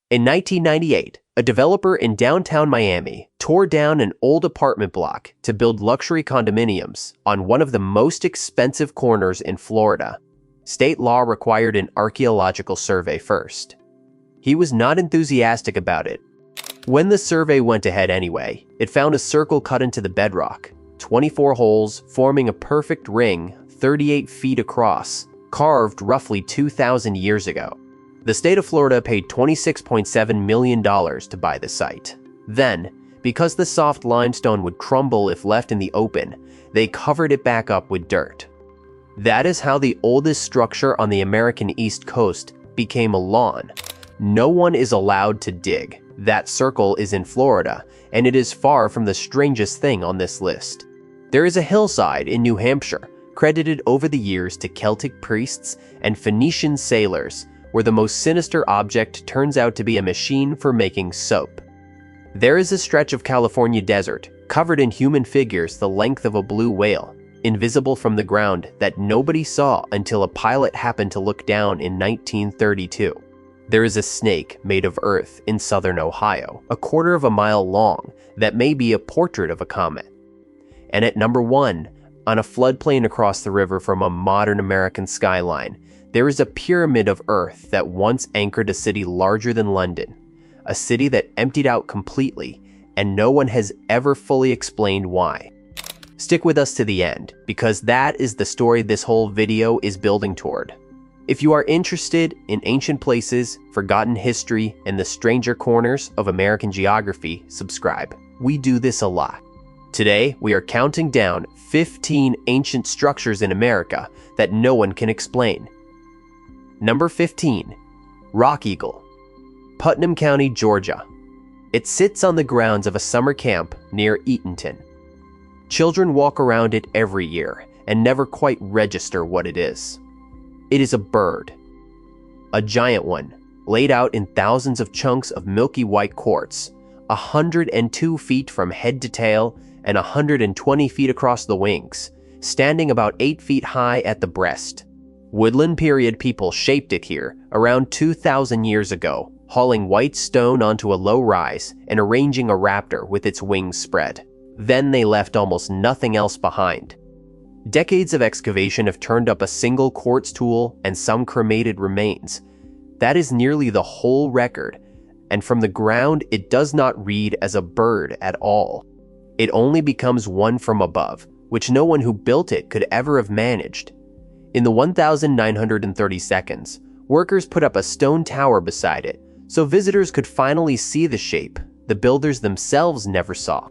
In 1998, a developer in downtown Miami tore down an old apartment block to build luxury condominiums on one of the most expensive corners in Florida. State law required an archaeological survey first. He was not enthusiastic about it. When the survey went ahead anyway, it found a circle cut into the bedrock, 24 holes forming a perfect ring 38 feet across, carved roughly 2,000 years ago. The state of Florida paid $26.7 million to buy the site. Then, because the soft limestone would crumble if left in the open, they covered it back up with dirt. That is how the oldest structure on the American East Coast became a lawn. No one is allowed to dig. That circle is in Florida, and it is far from the strangest thing on this list. There is a hillside in New Hampshire, credited over the years to Celtic priests and Phoenician sailors, where the most sinister object turns out to be a machine for making soap. There is a stretch of California desert, covered in human figures the length of a blue whale, invisible from the ground that nobody saw until a pilot happened to look down in 1932. There is a snake made of earth in southern Ohio, a quarter of a mile long, that may be a portrait of a comet. And at number 1, on a floodplain across the river from a modern American skyline, there is a pyramid of earth that once anchored a city larger than London, a city that emptied out completely, and no one has ever fully explained why. Stick with us to the end, because that is the story this whole video is building toward. If you are interested in ancient places, forgotten history, and the stranger corners of American geography, subscribe. We do this a lot. Today, we are counting down 15 ancient structures in America that no one can explain. Number 15. Rock Eagle, Putnam County, Georgia. It sits on the grounds of a summer camp near Eatonton. Children walk around it every year and never quite register what it is. It is a bird. A giant one, laid out in thousands of chunks of milky white quartz, 102 feet from head to tail and 120 feet across the wings, standing about 8 feet high at the breast. Woodland period people shaped it here around 2,000 years ago, hauling white stone onto a low rise and arranging a raptor with its wings spread. Then they left almost nothing else behind. Decades of excavation have turned up a single quartz tool and some cremated remains. That is nearly the whole record, and from the ground it does not read as a bird at all. It only becomes one from above, which no one who built it could ever have managed. In the 1,930 seconds, workers put up a stone tower beside it, so visitors could finally see the shape the builders themselves never saw.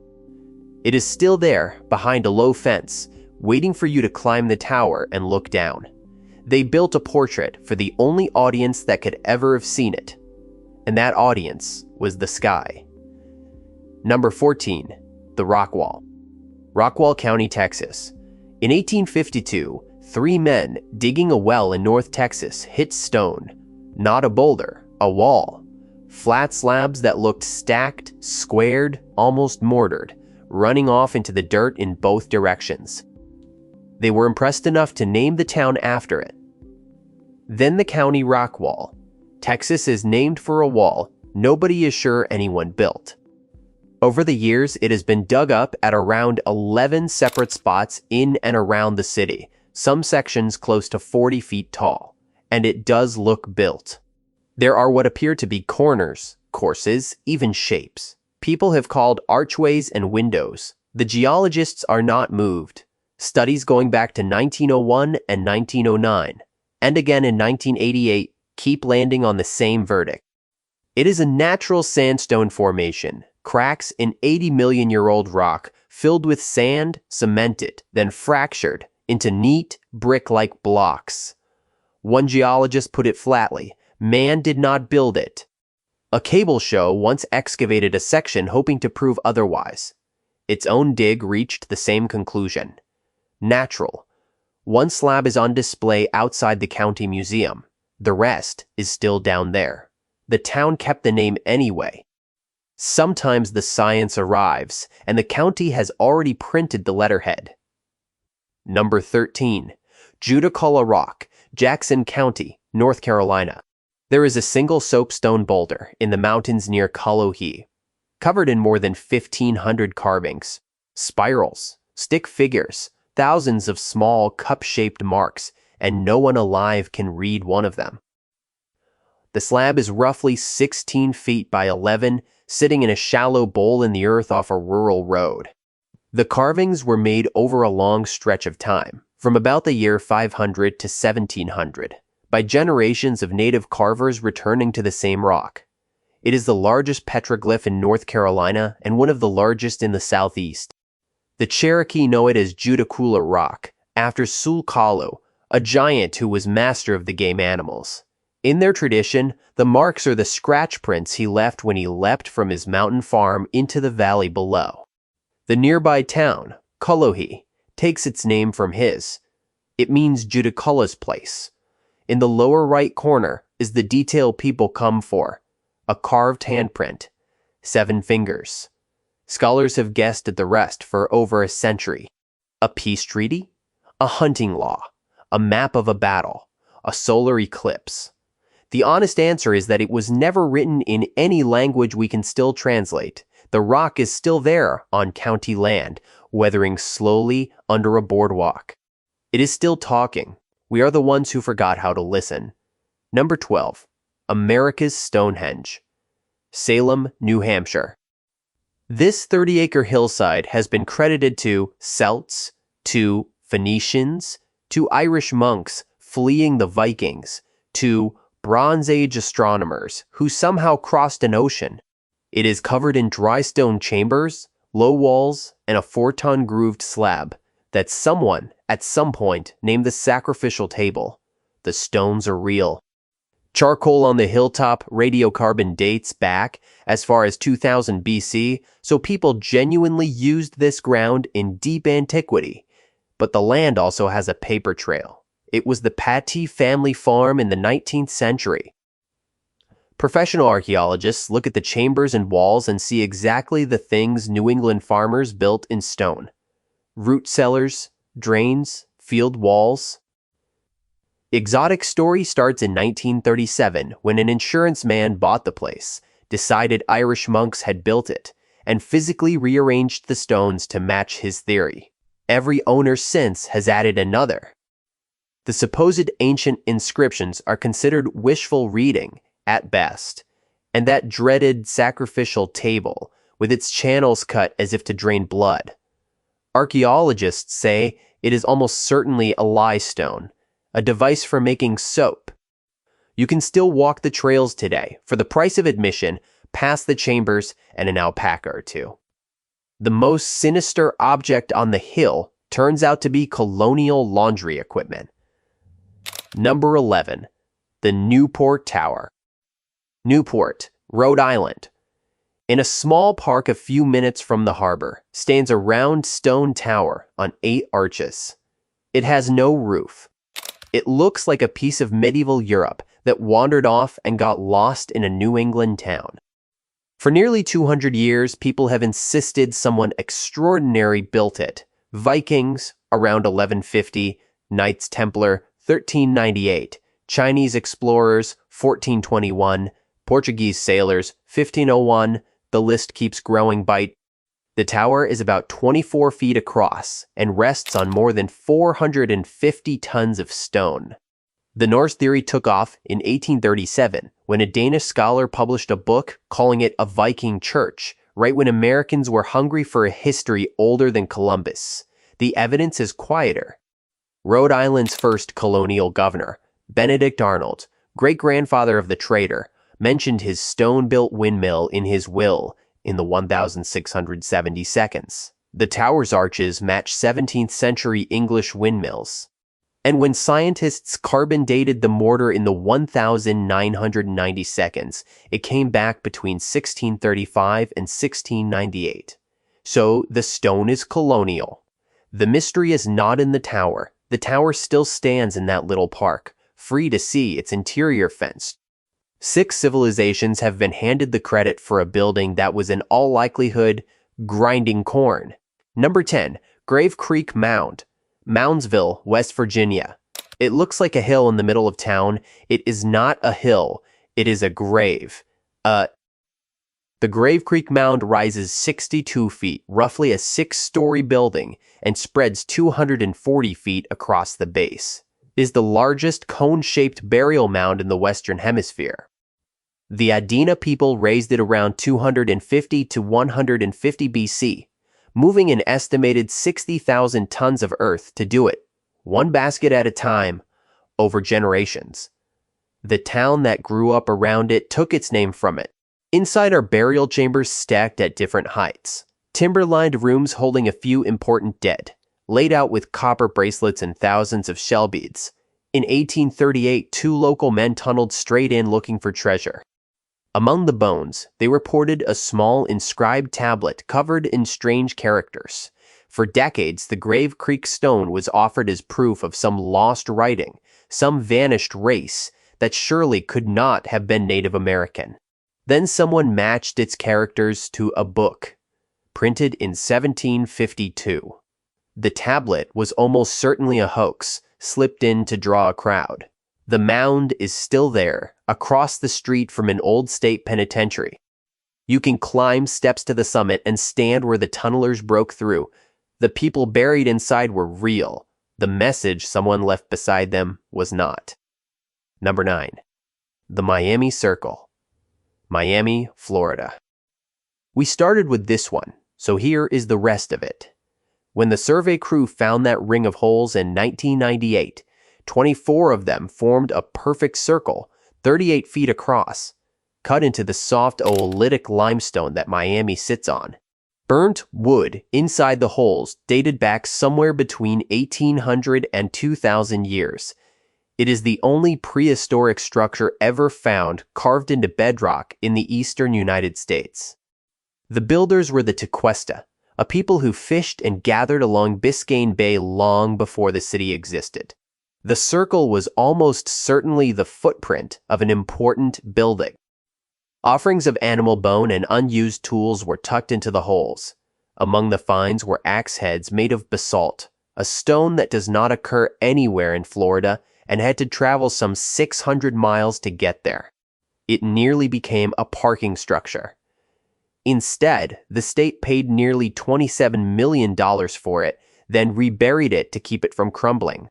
It is still there, behind a low fence, waiting for you to climb the tower and look down. They built a portrait for the only audience that could ever have seen it, and that audience was the sky. Number 14. The Rockwall, Rockwall County, Texas. In 1852, 3 men digging a well in North Texas hit stone, not a boulder, a wall. Flat slabs that looked stacked, squared, almost mortared, running off into the dirt in both directions. They were impressed enough to name the town after it. Then the county Rockwall. Texas is named for a wall nobody is sure anyone built. Over the years, it has been dug up at around 11 separate spots in and around the city, some sections close to 40 feet tall, and it does look built. There are what appear to be corners, courses, even shapes. People have called archways and windows. The geologists are not moved. Studies going back to 1901 and 1909, and again in 1988, keep landing on the same verdict. It is a natural sandstone formation, cracks in 80-million-year-old rock filled with sand, cemented, then fractured into neat, brick-like blocks. One geologist put it flatly, man did not build it. A cable show once excavated a section hoping to prove otherwise. Its own dig reached the same conclusion. Natural. One slab is on display outside the county museum. The rest is still down there. The town kept the name anyway. Sometimes the science arrives, and the county has already printed the letterhead. Number 13. Judaculla Rock, Jackson County, North Carolina. There is a single soapstone boulder in the mountains near Cahokia, covered in more than 1,500 carvings, spirals, stick figures, thousands of small cup-shaped marks, and no one alive can read one of them. The slab is roughly 16 feet by 11, sitting in a shallow bowl in the earth off a rural road. The carvings were made over a long stretch of time, from about the year 500 to 1700, by generations of native carvers returning to the same rock. It is the largest petroglyph in North Carolina and one of the largest in the southeast. The Cherokee know it as Judaculla rock, after Sulcalu, a giant who was master of the game animals. In their tradition, the marks are the scratch prints he left when he leapt from his mountain farm into the valley below. The nearby town, Cahokia, takes its name from his. It means Judaculla's place. In the lower right corner is the detail people come for, a carved handprint, 7 fingers. Scholars have guessed at the rest for over a century. A peace treaty, a hunting law, a map of a battle, a solar eclipse. The honest answer is that it was never written in any language we can still translate. The rock is still there on county land, weathering slowly under a boardwalk. It is still talking. We are the ones who forgot how to listen. Number 12. America's Stonehenge. Salem, New Hampshire. This 30-acre hillside has been credited to Celts, to Phoenicians, to Irish monks fleeing the Vikings, to Bronze Age astronomers who somehow crossed an ocean. It is covered in dry stone chambers, low walls, and a 4-ton grooved slab that someone, at some point, named the sacrificial table. The stones are real. Charcoal on the hilltop radiocarbon dates back as far as 2000 BC, so people genuinely used this ground in deep antiquity. But the land also has a paper trail. It was the Pattee family farm in the 19th century. Professional archaeologists look at the chambers and walls and see exactly the things New England farmers built in stone. Root cellars, drains, field walls. Exotic story starts in 1937 when an insurance man bought the place, decided Irish monks had built it, and physically rearranged the stones to match his theory. Every owner since has added another. The supposed ancient inscriptions are considered wishful reading at best, and that dreaded sacrificial table with its channels cut as if to drain blood. Archaeologists say it is almost certainly a lie stone, a device for making soap. You can still walk the trails today for the price of admission, past the chambers and an alpaca or two. The most sinister object on the hill turns out to be colonial laundry equipment. Number 11. The Newport Tower. Newport, Rhode Island. In a small park a few minutes from the harbor stands a round stone tower on 8 arches. It has no roof. It looks like a piece of medieval Europe that wandered off and got lost in a New England town. For nearly 200 years, people have insisted someone extraordinary built it. Vikings, around 1150, Knights Templar, 1398, Chinese explorers, 1421, Portuguese sailors, 1501, the list keeps growing. The tower is about 24 feet across and rests on more than 450 tons of stone. The Norse theory took off in 1837 when a Danish scholar published a book calling it a Viking church, right when Americans were hungry for a history older than Columbus. The evidence is quieter. Rhode Island's first colonial governor, Benedict Arnold, great-grandfather of the trader, mentioned his stone-built windmill in his will in the 1670 seconds. The tower's arches match 17th century English windmills. And when scientists carbon dated the mortar in the 1990 seconds, it came back between 1635 and 1698. So the stone is colonial. The mystery is not in the tower. The tower still stands in that little park, free to see its interior fence. 6 civilizations have been handed the credit for a building that was in all likelihood grinding corn. Number 10, Grave Creek Mound, Moundsville, West Virginia. It looks like a hill in the middle of town. It is not a hill. It is a grave. The Grave Creek Mound rises 62 feet, roughly a 6-story building, and spreads 240 feet across the base. It is the largest cone-shaped burial mound in the Western Hemisphere. The Adena people raised it around 250 to 150 BC, moving an estimated 60,000 tons of earth to do it, one basket at a time, over generations. The town that grew up around it took its name from it. Inside are burial chambers stacked at different heights, timber-lined rooms holding a few important dead, laid out with copper bracelets and thousands of shell beads. In 1838, 2 local men tunneled straight in looking for treasure. Among the bones, they reported a small inscribed tablet covered in strange characters. For decades, the Grave Creek stone was offered as proof of some lost writing, some vanished race that surely could not have been Native American. Then someone matched its characters to a book, printed in 1752. The tablet was almost certainly a hoax, slipped in to draw a crowd. The mound is still there, across the street from an old state penitentiary. You can climb steps to the summit and stand where the tunnelers broke through. The people buried inside were real. The message someone left beside them was not. Number 9. The Miami Circle. Miami, Florida. We started with this one, so here is the rest of it. When the survey crew found that ring of holes in 1998, 24 of them formed a perfect circle, 38 feet across, cut into the soft oolitic limestone that Miami sits on. Burnt wood inside the holes dated back somewhere between 1800 and 2000 years. It is the only prehistoric structure ever found carved into bedrock in the eastern United States. The builders were the Tequesta, a people who fished and gathered along Biscayne Bay long before the city existed. The circle was almost certainly the footprint of an important building. Offerings of animal bone and unused tools were tucked into the holes. Among the finds were axe heads made of basalt, a stone that does not occur anywhere in Florida and had to travel some 600 miles to get there. It nearly became a parking structure. Instead, the state paid nearly $27 million for it, then reburied it to keep it from crumbling.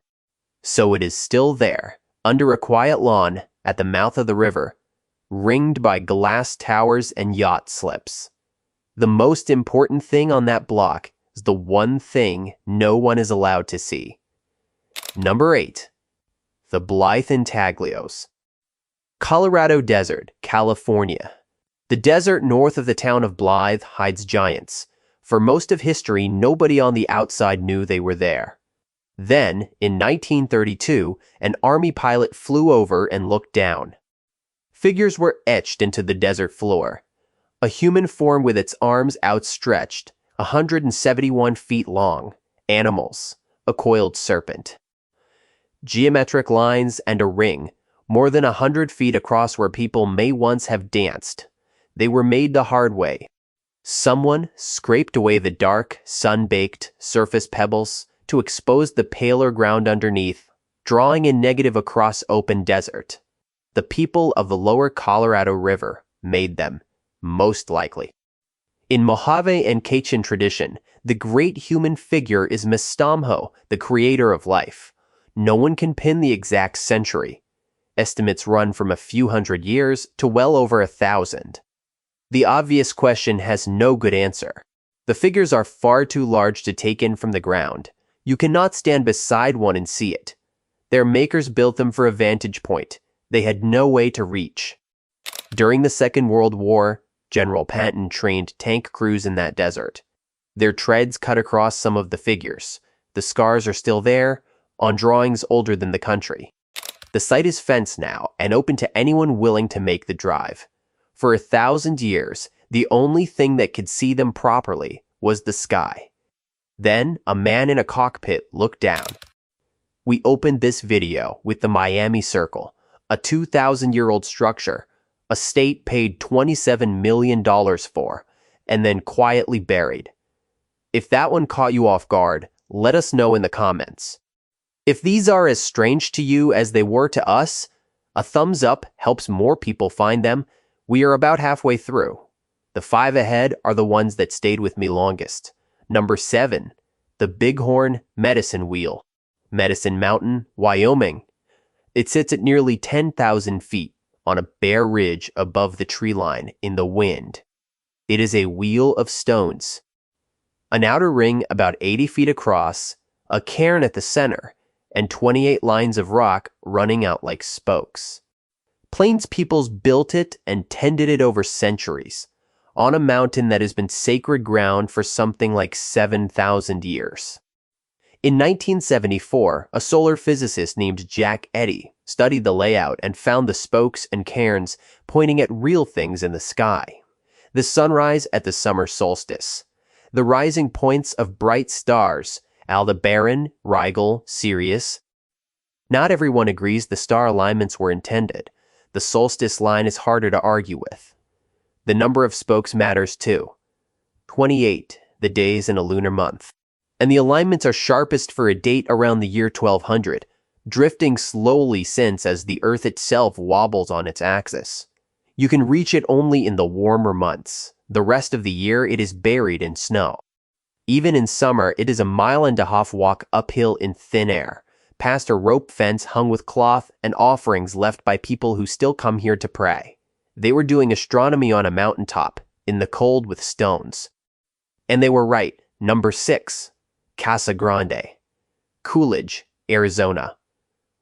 So it is still there, under a quiet lawn at the mouth of the river, ringed by glass towers and yacht slips. The most important thing on that block is the one thing no one is allowed to see. Number 8. The Blythe Intaglios. Colorado Desert, California. The desert north of the town of Blythe hides giants. For most of history, nobody on the outside knew they were there. Then, in 1932, an army pilot flew over and looked down. Figures were etched into the desert floor. A human form with its arms outstretched, 171 feet long. Animals. A coiled serpent. Geometric lines and a ring, more than 100 feet across where people may once have danced. They were made the hard way. Someone scraped away the dark, sun-baked surface pebbles to expose the paler ground underneath, drawing a negative across open desert. The people of the lower Colorado River made them, most likely. In Mojave and Quechan tradition, the great human figure is Mestamho, the creator of life. No one can pin the exact century. Estimates run from a few hundred years to well over 1,000. The obvious question has no good answer. The figures are far too large to take in from the ground. You cannot stand beside one and see it. Their makers built them for a vantage point. They had no way to reach. During the Second World War, General Patton trained tank crews in that desert. Their treads cut across some of the figures. The scars are still there, on drawings older than the country. The site is fenced now and open to anyone willing to make the drive. For 1,000 years, the only thing that could see them properly was the sky. Then, a man in a cockpit looked down. We opened this video with the Miami Circle, a 2,000-year-old structure, a state paid $27 million for, and then quietly buried. If that one caught you off guard, let us know in the comments. If these are as strange to you as they were to us, A thumbs up helps more people find them. We are about halfway through. The 5 ahead are the ones that stayed with me longest. Number 7, the Bighorn Medicine Wheel, Medicine Mountain, Wyoming. It sits at nearly 10,000 feet on a bare ridge above the tree line in the wind. It is a wheel of stones. An outer ring about 80 feet across, a cairn at the center, and 28 lines of rock running out like spokes. Plains peoples built it and tended it over centuries, on a mountain that has been sacred ground for something like 7,000 years. In 1974, a solar physicist named Jack Eddy studied the layout and found the spokes and cairns pointing at real things in the sky. The sunrise at the summer solstice, the rising points of bright stars, Aldebaran, Rigel, Sirius. Not everyone agrees the star alignments were intended. The solstice line is harder to argue with. The number of spokes matters too. 28, the days in a lunar month. And the alignments are sharpest for a date around the year 1200, drifting slowly since as the Earth itself wobbles on its axis. You can reach it only in the warmer months. The rest of the year it is buried in snow. Even in summer, it is a 1.5 mile walk uphill in thin air, past a rope fence hung with cloth and offerings left by people who still come here to pray. They were doing astronomy on a mountaintop, in the cold with stones. And they were right. Number 6, Casa Grande, Coolidge, Arizona.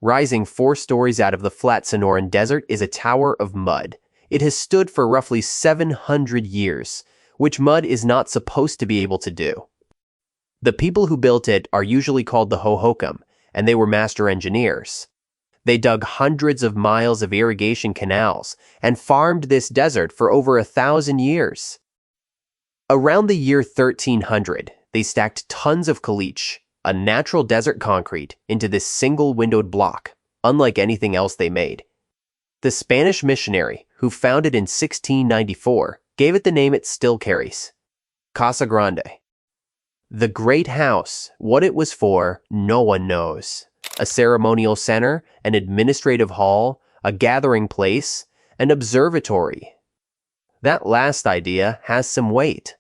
Rising 4 stories out of the flat Sonoran Desert is a tower of mud. It has stood for roughly 700 years, which mud is not supposed to be able to do. The people who built it are usually called the Hohokam, and they were master engineers. They dug hundreds of miles of irrigation canals and farmed this desert for over 1,000 years. Around the year 1300, they stacked tons of caliche, a natural desert concrete, into this single-windowed block, unlike anything else they made. The Spanish missionary, who founded in 1694, gave it the name it still carries, Casa Grande. The Great House, what it was for, no one knows. A ceremonial center, an administrative hall, a gathering place, an observatory. That last idea has some weight.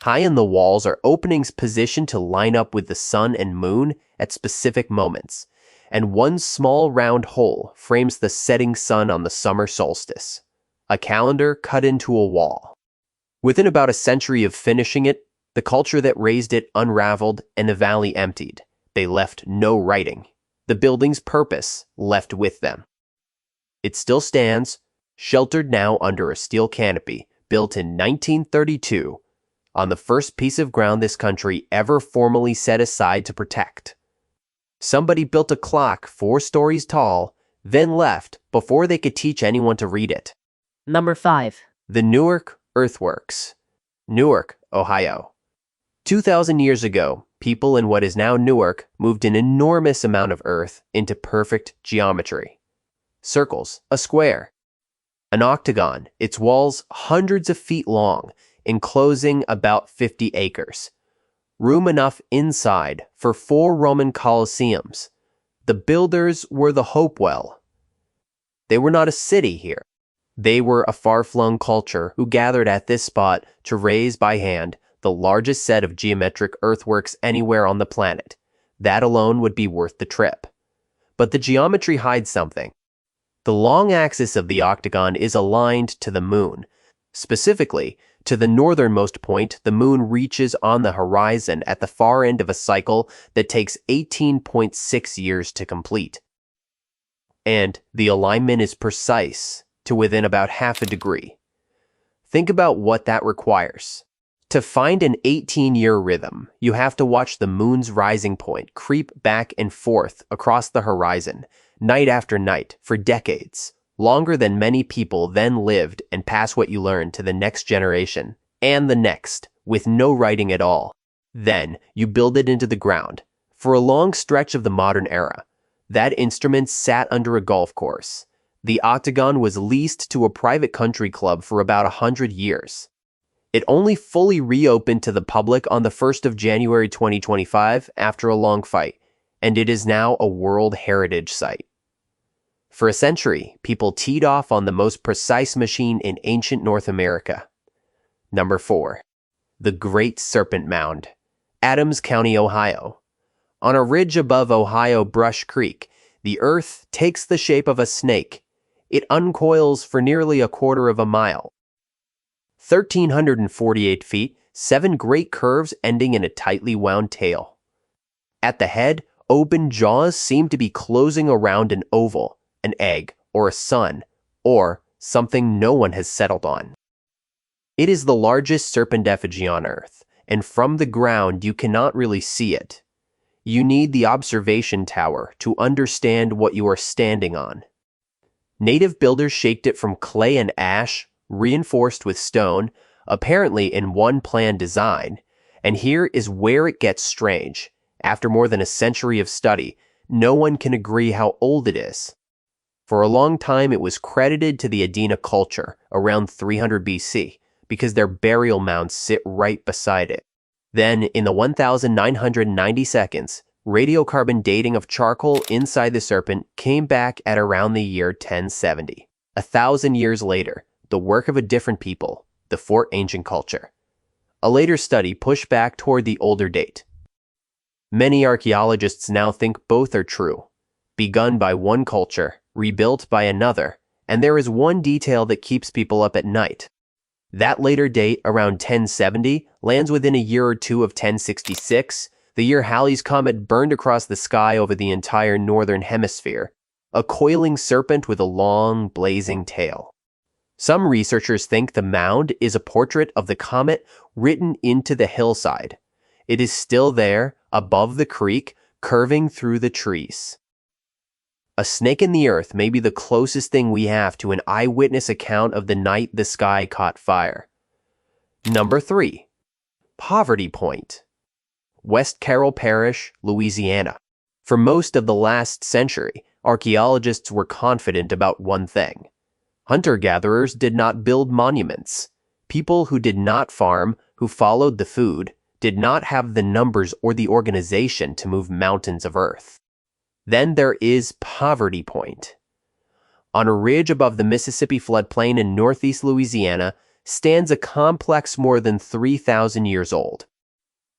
High in the walls are openings positioned to line up with the sun and moon at specific moments, and one small round hole frames the setting sun on the summer solstice. A calendar cut into a wall. Within about a century of finishing it, the culture that raised it unraveled and the valley emptied. They left no writing. The building's purpose left with them. It still stands, sheltered now under a steel canopy, built in 1932, on the first piece of ground this country ever formally set aside to protect. Somebody built a clock 4 stories tall, then left before they could teach anyone to read it. Number 5. The Newark Earthworks, Newark, Ohio. 2,000 years ago, people in what is now Newark moved an enormous amount of earth into perfect geometry. Circles, a square. An octagon, its walls hundreds of feet long, enclosing about 50 acres. Room enough inside for 4 Roman colosseums. The builders were the Hopewell. They were not a city here. They were a far-flung culture who gathered at this spot to raise by hand the largest set of geometric earthworks anywhere on the planet. That alone would be worth the trip. But the geometry hides something. The long axis of the octagon is aligned to the moon. Specifically, to the northernmost point, the moon reaches on the horizon at the far end of a cycle that takes 18.6 years to complete. And the alignment is precise, to within about half a degree. Think about what that requires. To find an 18-year rhythm, you have to watch the moon's rising point creep back and forth across the horizon, night after night, for decades, longer than many people then lived, and pass what you learn to the next generation, and the next, with no writing at all. Then, you build it into the ground. For a long stretch of the modern era, that instrument sat under a golf course. The octagon was leased to a private country club for about 100 years. It only fully reopened to the public on the 1st of January 2025 after a long fight, and it is now a World Heritage Site. For a century, people teed off on the most precise machine in ancient North America. Number 4. The Great Serpent Mound, Adams County, Ohio. On a ridge above Ohio Brush Creek, the earth takes the shape of a snake. It uncoils for nearly a quarter of a mile. 1,348 feet, 7 great curves ending in a tightly wound tail. At the head, open jaws seem to be closing around an oval, an egg, or a sun, or something no one has settled on. It is the largest serpent effigy on Earth, and from the ground you cannot really see it. You need the observation tower to understand what you are standing on. Native builders shaped it from clay and ash, reinforced with stone, apparently in one planned design, and here is where it gets strange. After more than a century of study, no one can agree how old it is. For a long time it was credited to the Adena culture, around 300 BC, because their burial mounds sit right beside it. Then, in the 1,990 seconds, radiocarbon dating of charcoal inside the serpent came back at around the year 1070. 1,000 years later, the work of a different people, the Fort Ancient culture. A later study pushed back toward the older date. Many archaeologists now think both are true. Begun by one culture, rebuilt by another, and there is one detail that keeps people up at night. That later date, around 1070, lands within a year or two of 1066, the year Halley's Comet burned across the sky over the entire northern hemisphere, a coiling serpent with a long, blazing tail. Some researchers think the mound is a portrait of the comet written into the hillside. It is still there, above the creek, curving through the trees. A snake in the earth may be the closest thing we have to an eyewitness account of the night the sky caught fire. Number 3. Poverty Point, West Carroll Parish, Louisiana. For most of the last century, archaeologists were confident about one thing. Hunter-gatherers did not build monuments. People who did not farm, who followed the food, did not have the numbers or the organization to move mountains of earth. Then there is Poverty Point. On a ridge above the Mississippi floodplain in northeast Louisiana stands a complex more than 3,000 years old.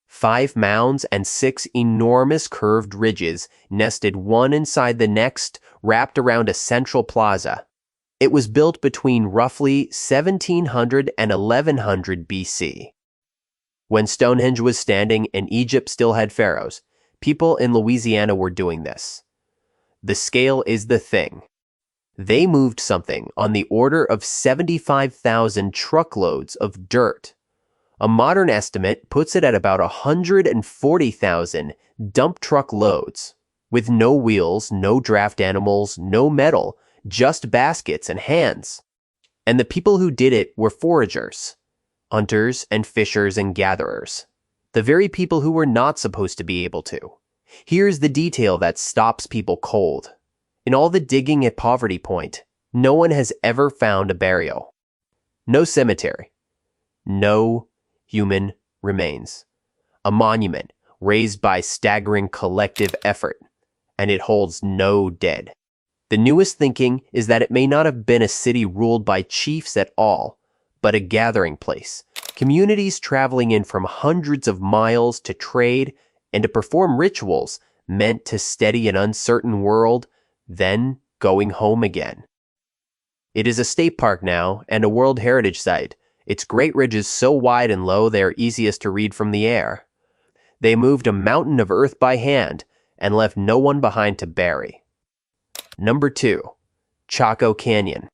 5 mounds and 6 enormous curved ridges nested one inside the next, wrapped around a central plaza. It was built between roughly 1700 and 1100 BC. When Stonehenge was standing and Egypt still had pharaohs, people in Louisiana were doing this. The scale is the thing. They moved something on the order of 75,000 truckloads of dirt. A modern estimate puts it at about 140,000 dump truck loads, with no wheels, no draft animals, no metal, just baskets and hands. And the people who did it were foragers, hunters and fishers and gatherers. The very people who were not supposed to be able to. Here's the detail that stops people cold. In all the digging at Poverty Point, no one has ever found a burial. No cemetery. No human remains. A monument raised by staggering collective effort, and it holds no dead. The newest thinking is that it may not have been a city ruled by chiefs at all, but a gathering place. Communities traveling in from hundreds of miles to trade and to perform rituals meant to steady an uncertain world, then going home again. It is a state park now and a World Heritage Site. Its great ridges so wide and low they are easiest to read from the air. They moved a mountain of earth by hand and left no one behind to bury. Number 2. Chaco Canyon,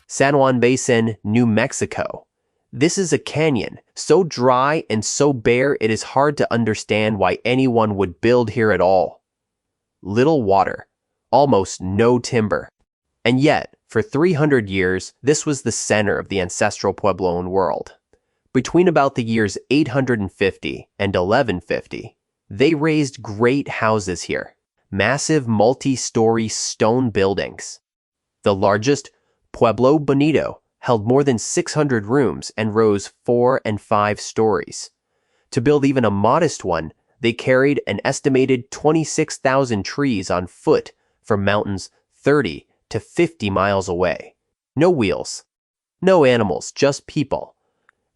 San Juan Basin, New Mexico. This is a canyon, so dry and so bare it is hard to understand why anyone would build here at all. Little water, almost no timber. And yet, for 300 years, this was the center of the ancestral Puebloan world. Between about the years 850 and 1150, they raised great houses here, massive multi-story stone buildings. The largest, Pueblo Bonito, held more than 600 rooms and rose 4 and 5 stories. To build even a modest one, they carried an estimated 26,000 trees on foot from mountains 30 to 50 miles away. No wheels, no animals, just people,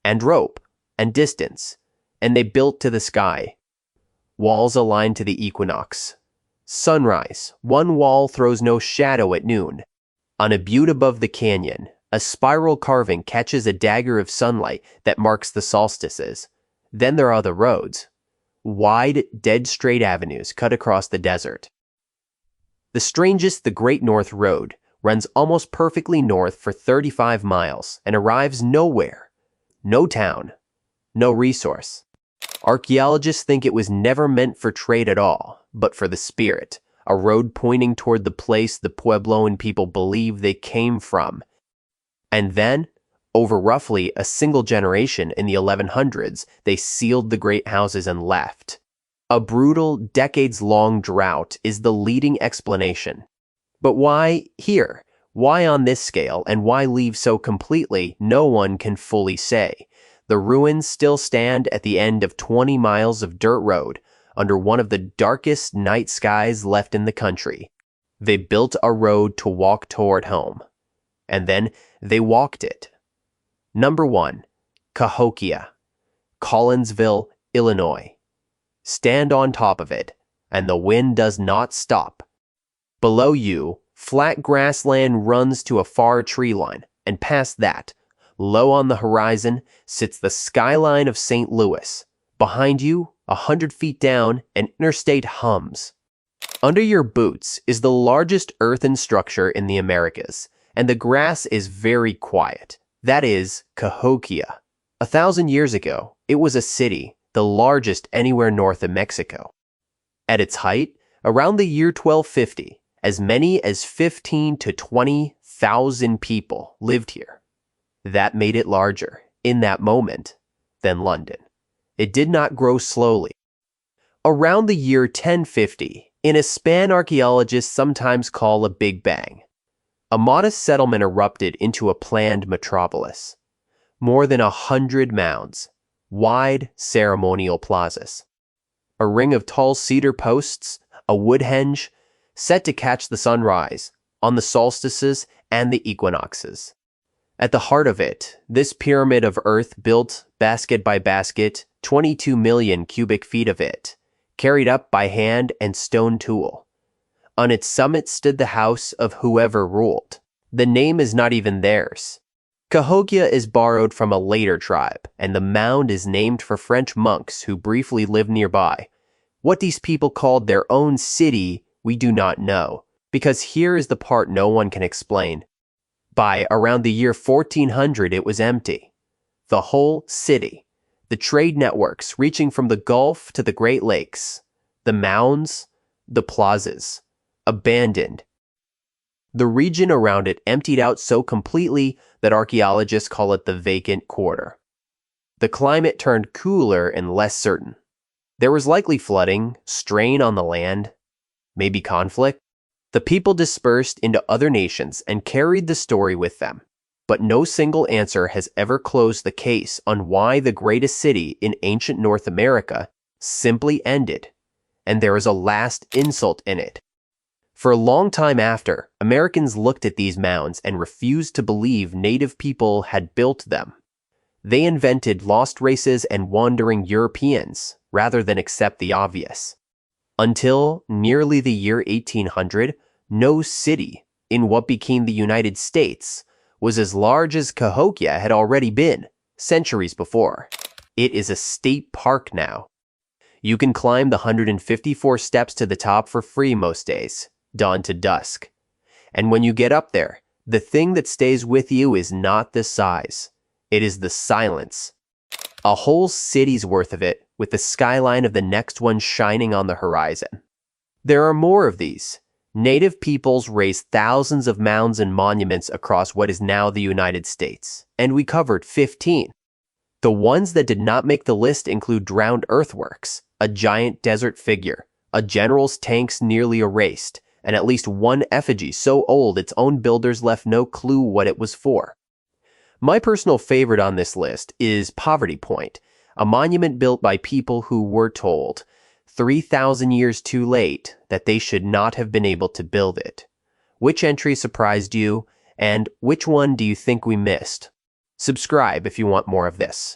and rope, and distance, and they built to the sky. Walls aligned to the equinox. Sunrise, one wall throws no shadow at noon. On a butte above the canyon, a spiral carving catches a dagger of sunlight that marks the solstices. Then there are the roads. Wide, dead straight avenues cut across the desert. The strangest, the Great North Road, runs almost perfectly north for 35 miles and arrives nowhere. No town, no resource. Archaeologists think it was never meant for trade at all, but for the spirit, a road pointing toward the place the Puebloan people believe they came from. And then, over roughly a single generation in the 1100s, they sealed the great houses and left. A brutal, decades-long drought is the leading explanation. But why here? Why on this scale, and why leave so completely, no one can fully say. The ruins still stand at the end of 20 miles of dirt road, under one of the darkest night skies left in the country. They built a road to walk toward home. And then they walked it. Number 1. Cahokia, Collinsville, Illinois. Stand on top of it, and the wind does not stop. Below you, flat grassland runs to a far tree line, and past that, low on the horizon, sits the skyline of St. Louis. Behind you, 100 feet down, an interstate hums. Under your boots is the largest earthen structure in the Americas, and the grass is very quiet. That is Cahokia. 1,000 years ago, it was a city, the largest anywhere north of Mexico. At its height, around the year 1250, as many as 15 to 20,000 people lived here. That made it larger, in that moment, than London. It did not grow slowly. Around the year 1050, in a span archaeologists sometimes call a Big Bang, a modest settlement erupted into a planned metropolis. More than 100 mounds, wide ceremonial plazas, a ring of tall cedar posts, a wood henge, set to catch the sunrise on the solstices and the equinoxes. At the heart of it, this pyramid of earth built, basket by basket, 22 million cubic feet of it, carried up by hand and stone tool. On its summit stood the house of whoever ruled. The name is not even theirs. Cahokia is borrowed from a later tribe, and the mound is named for French monks who briefly lived nearby. What these people called their own city, we do not know, because here is the part no one can explain. By around the year 1400, it was empty. The whole city, the trade networks reaching from the Gulf to the Great Lakes, the mounds, the plazas, abandoned. The region around it emptied out so completely that archaeologists call it the vacant quarter. The climate turned cooler and less certain. There was likely flooding, strain on the land, maybe conflict. The people dispersed into other nations and carried the story with them. But no single answer has ever closed the case on why the greatest city in ancient North America simply ended, and there is a last insult in it. For a long time after, Americans looked at these mounds and refused to believe native people had built them. They invented lost races and wandering Europeans rather than accept the obvious. Until nearly the year 1800, no city in what became the United States was as large as Cahokia had already been centuries before. It is a state park now. You can climb the 154 steps to the top for free most days, dawn to dusk. And when you get up there, the thing that stays with you is not the size. It is the silence. A whole city's worth of it, with the skyline of the next one shining on the horizon. There are more of these. Native peoples raised thousands of mounds and monuments across what is now the United States, and we covered 15. The ones that did not make the list include drowned earthworks, a giant desert figure, a general's tanks nearly erased, and at least one effigy so old its own builders left no clue what it was for. My personal favorite on this list is Poverty Point, a monument built by people who were told, 3,000 years too late, that they should not have been able to build it. Which entry surprised you, and which one do you think we missed? Subscribe if you want more of this.